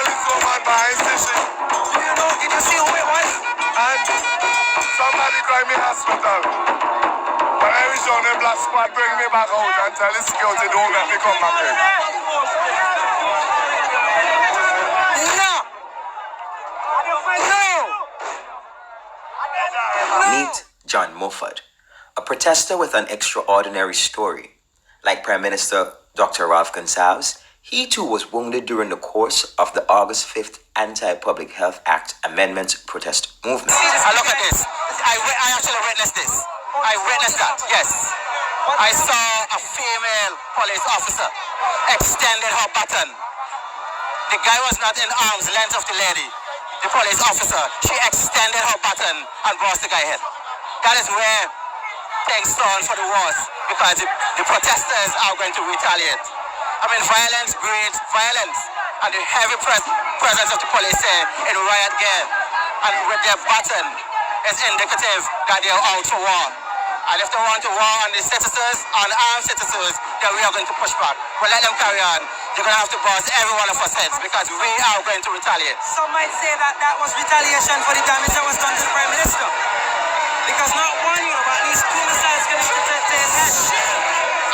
police woman behind station. Did you see who it was? And somebody call me hospital. But I reach down the black squad, bring me back out and tell the security don't let me come back in. Meet John Mofford, a protester with an extraordinary story. Like Prime Minister Dr. Gonsalves, he too was wounded during the course of the August 5th Anti-Public Health Act Amendment protest movement. Look at this. I actually witnessed this. I witnessed that, yes. I saw a female police officer extended her baton. The guy was not in arm's length of the lady. The police officer, she extended her baton and brought the guy head. That is where things turn for the worse, because the protesters are going to retaliate. I mean, violence breeds violence, and the heavy presence of the police in riot gear and with their baton is indicative that they are out for war. And if they want to war on the citizens, on armed citizens, then we are going to push back. But let them carry on. They're going to have to bust every one of us heads, because we are going to retaliate. Some might say that that was retaliation for the damage that was done to the Prime Minister. Because not one, but at least 2 missiles connected to his head.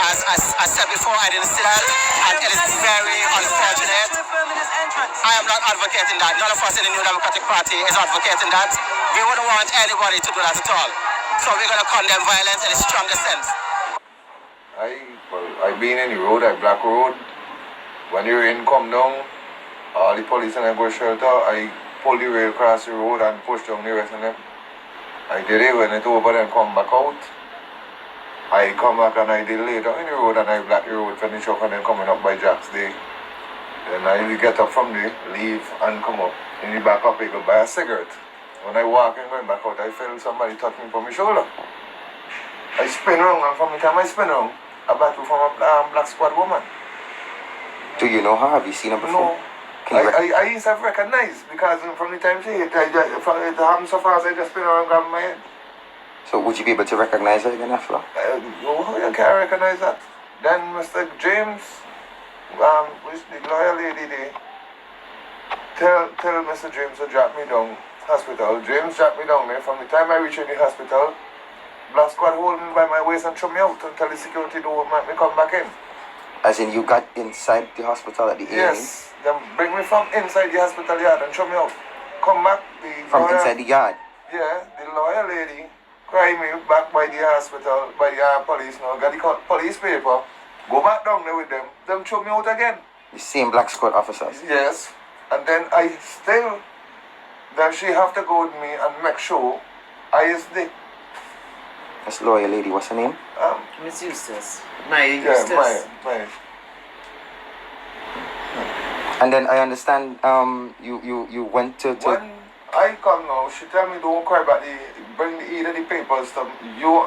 As I said before, I didn't see that, and it is very unfortunate. I am not advocating that. None of us in the New Democratic Party is advocating that. We wouldn't want anybody to do that at all. So we're going to condemn violence in the strongest sense. I've been in the road, I black road. When the rain come down, all the police and I go shelter, I pull the rail across the road and push down the rest of them. I did it when it over and come back out. I come back and I did later in the road and I black the road, finish up and then coming up by Jack's Day. Then I get up from there, leave and come up. In the back up, I go buy a cigarette. When I walk and going back out, I feel somebody touch me on my shoulder. I spin around, and from the time I spin around, I battle from a black squad woman. Do you know her? Have you seen her before? No. I used to have recognized, because from the time she hit, it happened so fast, I just spin around and grab my head. So would you be able to recognize her again after? No, you can't recognize that. Then Mr. James, which the lawyer lady there, tell Mr. James to drop me down hospital. James dropped me down there. From the time I reached in the hospital, Black Squad hold me by my waist and throw me out until the security don't make me come back in. As in you got inside the hospital at the evening? Yes. Then bring me from inside the hospital yard and throw me out. Come back, from lawyer, inside the yard? Yeah, the lawyer lady cry me back by the hospital, by the police now, got the police paper, go back down there with them throw me out again. The same Black Squad officers? Yes. And then then she have to go with me and make sure I is the... This lawyer lady, what's her name? Miss Eustace. Maya Eustace. Yeah, Maya. And then I understand you went to... When I come now, she tell me don't cry about bring either the papers to you,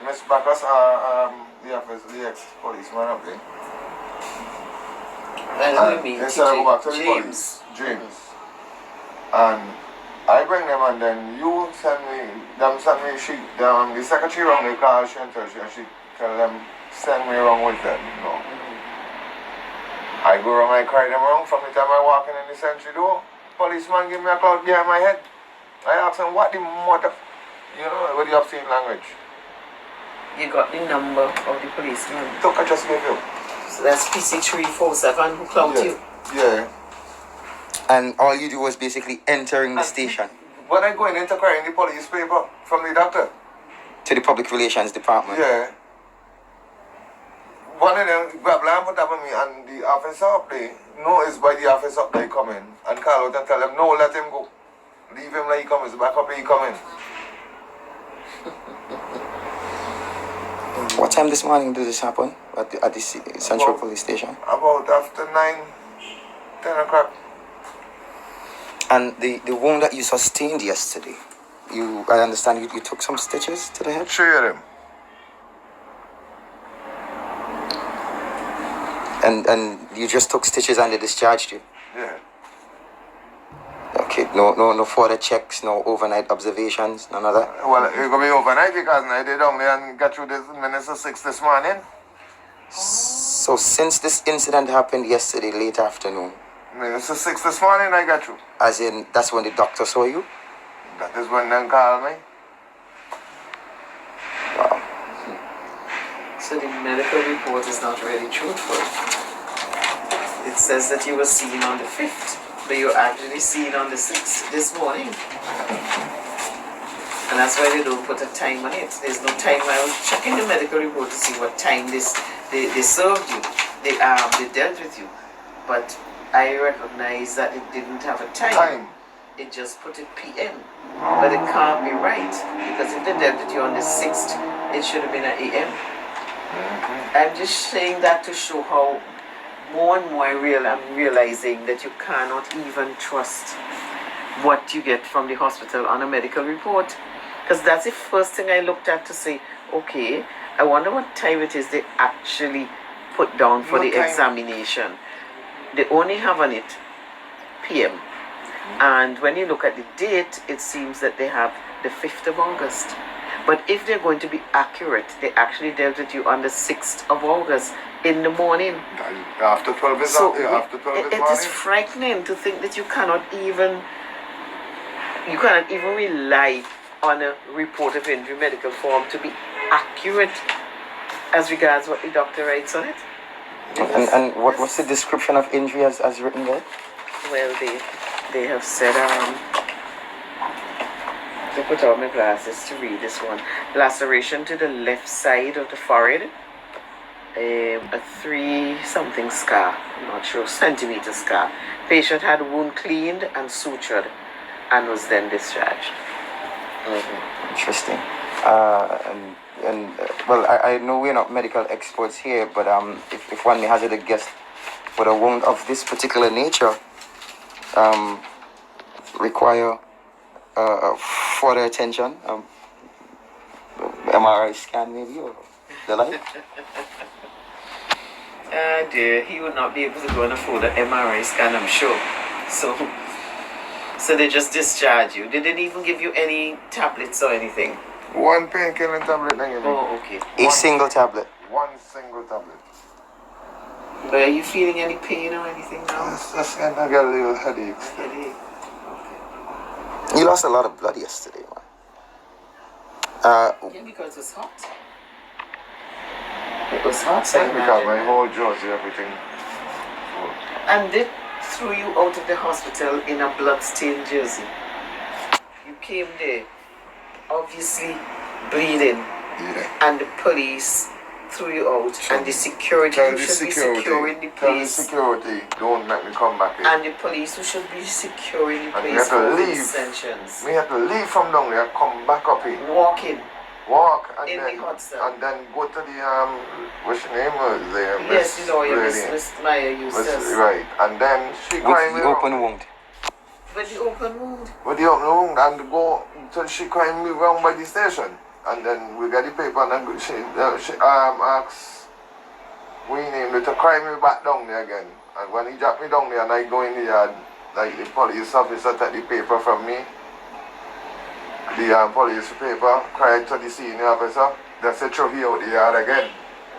Miss Bacchus, the ex-policeman up there. And they said I go back to the police. James. And I bring them, and then you the secretary around the car, she tell them, send me around with them, you know. I go around, I carry them around. From the time I walk in the sentry door, policeman give me a clout behind my head. I ask him, what the mother, with the obscene language. You got the number of the policeman? Look, I just gave you. So that's PC347 who clout you? Yeah. And all you do was basically entering the station? When I go in to carry the police paper from the doctor. To the public relations department? Yeah. One of them grab lamp on top of me, and the officer up there, it's by the officer up there come in and call out and tell him, no, let him go. Leave him like he comes, back up there he come in. What time this morning did this happen at the Central Police Station? About after 10 o'clock. And the wound that you sustained yesterday, I understand you took some stitches to the head? 3 of them. And you just took stitches and they discharged you? Yeah. Okay, no further checks, no overnight observations, none of that? Well, it's going to be overnight because I did down there and got through this minutes of 6 this morning. So since this incident happened yesterday late afternoon, Minister 6 this morning I got you. As in, that's when the doctor saw you? That is when they called me. Wow. So the medical report is not really truthful. It says that you were seen on the 5th, but you were actually seen on the 6th this morning. And that's why they don't put a time on it. There's no time. I was checking the medical report to see what time they served you. They dealt with you. But I recognize that it didn't have a time. It just put it PM. But it can't be right. Because if they dealt with you on the 6th, it should have been at AM. I'm just saying that to show how more and more I'm realizing that you cannot even trust what you get from the hospital on a medical report. Because that's the first thing I looked at to say, okay, I wonder what time it is they actually put down for the examination. They only have on it PM. And when you look at the date, it seems that they have the 5th of August. But if they're going to be accurate, they actually dealt with you on the 6th of August in the morning. After 12 is So after 12 it is frightening to think that you cannot even rely on a report of injury medical form to be accurate as regards what the doctor writes on it. And what's the description of injury as written there? Well, they have said, to put on my glasses to read this one. Laceration to the left side of the forehead. A 3-something scar, I'm not sure, centimeter scar. Patient had wound cleaned and sutured and was then discharged. Interesting. Well, I know we're not medical experts here, but if one may hazard a guess, for a wound of this particular nature, require further attention, MRI scan maybe, or the like. Dear, he would not be able to go and afford an MRI scan, I'm sure. So they just discharge you. They didn't even give you any tablets or anything. One painkiller tablet. Oh, okay. A single tablet. One single tablet. But are you feeling any pain or anything now? Just kind of got a little headache. Headache. Okay. You lost a lot of blood yesterday, man. Yeah, because it was hot. It was hot, so Because my whole jersey, everything. And they threw you out of the hospital in a blood-stained jersey. You came there, obviously bleeding, and the police threw you out, and the security who should be securing the Tell the place, security, don't make me come back here. and the police who should be securing the And we place have to for leave. dissensions. We have to leave from down there and come back up here. Walk And in then, the hot sun. and then go to the what's your name was there? Yes, the lawyer, Lady. Miss Meyer Eustace. Right, and then she cried me with the open wrong. wound. With the open wound. With the open wound, and go till she cried me wrong by the station, and then we got the paper, and then she asked we named it to cry me back down there again. And when he dropped me down there, and I go in the yard, like the police officer take the paper from me. The police paper, cried to the senior officer, they said throw me out the yard again.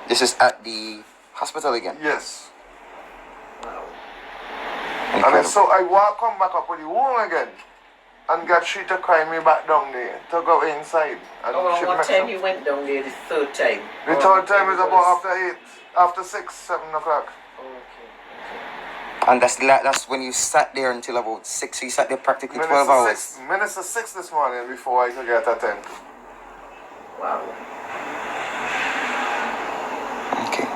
This is at the hospital again. Yes. Wow. And then so I come back up with the wound again and got she to cry me back down there to go inside. And she What make time some- you went down there? The third time? The third time is about after 6, 7 o'clock. Okay. And that's when you sat there until about 6. So you sat there practically 12 hours. Minister 6 this morning before I could get attended. Wow. Okay.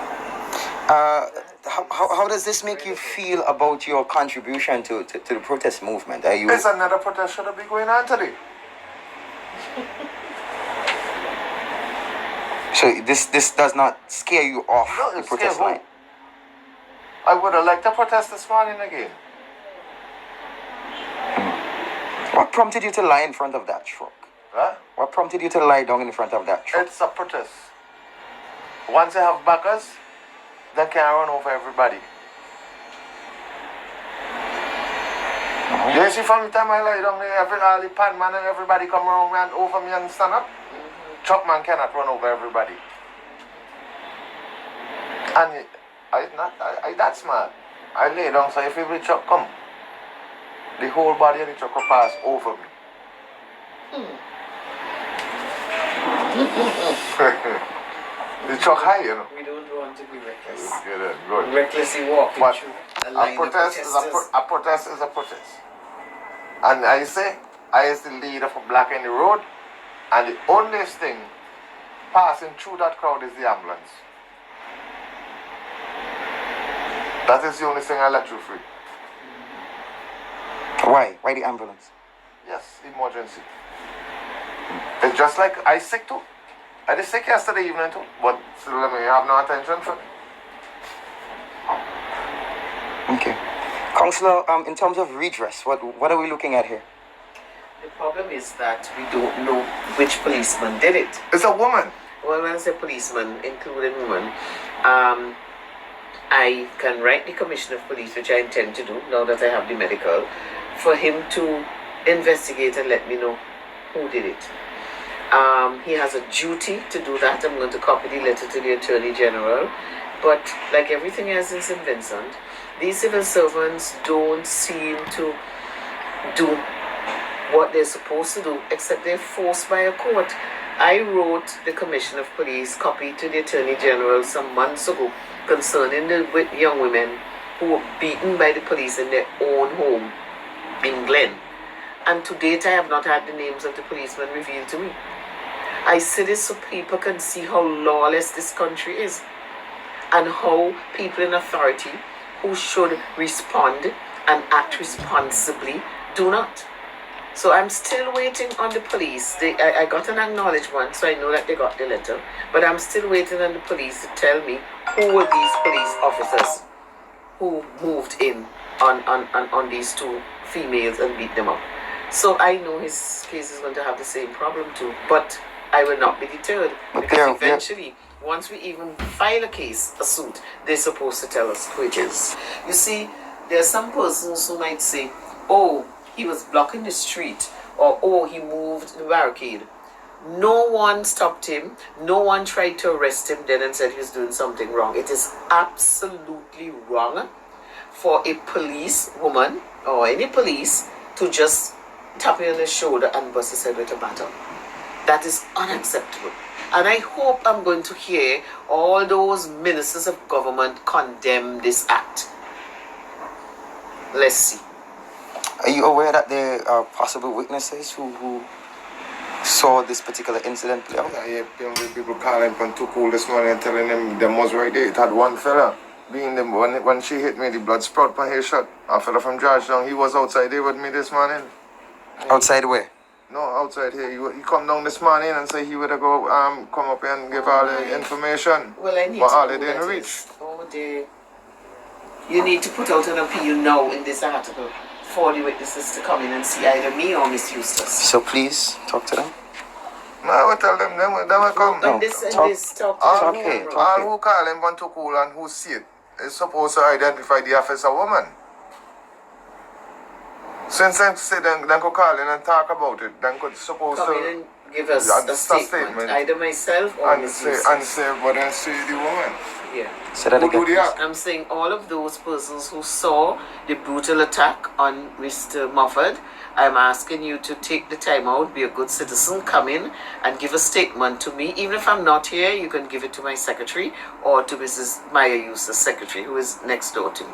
How does this make you feel about your contribution to the protest movement? Are you? It's another protest should be going on today. So this does not scare you off No, the it's protest scare who? line? I would have liked to protest this morning again. What prompted you to lie in front of that truck? Huh? What prompted you to lie down in front of that truck? It's a protest. Once they have backers, they can run over everybody. You see, from the time I lie down there, all the pan man and everybody come around me and over me and stand up. Truck man cannot run over everybody. And I that smart. I lay down, so if every truck come, the whole body of the truck will pass over me. The truck high, you know. We don't want to be reckless. Get it, good. Recklessly walking But through a a line protest of is protesters. a protest is a protest. And I say, I is the leader for Black in the Road, and the only thing passing through that crowd is the ambulance. That is the only thing I let you free. Why? Why the ambulance? Yes, emergency. It's just like I sick too. I was sick yesterday evening too, but still I mean, you have no attention for me. Okay. Counselor, in terms of redress, what are we looking at here? The problem is that we don't know which policeman did it. It's a woman. Well, when I say policeman, including woman, I can write the Commissioner of Police, which I intend to do now that I have the medical, for him to investigate and let me know who did it. He has a duty to do that. I'm going to copy the letter to the Attorney General. But like everything else in St. Vincent, these civil servants don't seem to do what they're supposed to do, except they're forced by a court. I wrote the Commissioner of Police copy to the Attorney General some months ago concerning the young women who were beaten by the police in their own home in Glen. And to date, I have not had the names of the policemen revealed to me. I say this so people can see how lawless this country is and how people in authority who should respond and act responsibly do not. So I'm still waiting on the police. I got an acknowledgement, so I know that they got the letter. But I'm still waiting on the police to tell me who were these police officers who moved in on these two females and beat them up. So I know his case is going to have the same problem too. But I will not be deterred. Because eventually, once we even file a case, a suit, they're supposed to tell us who it is. You see, there are some persons who might say, oh, he was blocking the street, or oh, he moved the barricade. No one stopped him. No one tried to arrest him then and said he was doing something wrong. It is absolutely wrong for a police woman or any police to just tap you on the shoulder and bust his head with a baton. That is unacceptable. And I hope I'm going to hear all those ministers of government condemn this act. Let's see. Are you aware that there are possible witnesses who saw this particular incident play out? I hear people calling from Tukul this morning and telling them was right there. It had one fella being them when she hit me, the blood sprout from her shot. A fella from Georgetown, he was outside there with me this morning. Outside where? No, outside here. He come down this morning and say he would go come up here and give all the information. Well, I need but to all know they didn't that reach. is. Oh dear. You need to put out an appeal now in this article for the witnesses to come in and see either me or Miss Eustace. So please talk to them. No, I will tell them will come. No, And this talk to All them. okay, tomorrow. all who call him from Tukul and who see it is supposed to identify the officer woman. Since they say then could call in and talk about it, then could supposed Come to in and give us Yeah, a statement. Either myself or and Miss say Eustace. but then say the woman. Yeah. Say that Who do again. the act? I'm saying all of those persons who saw the brutal attack on Mr. Mofford, I'm asking you to take the time out, be a good citizen, come in and give a statement to me. Even if I'm not here, you can give it to my secretary or to Mrs. Maya Eustace, secretary, who is next door to me.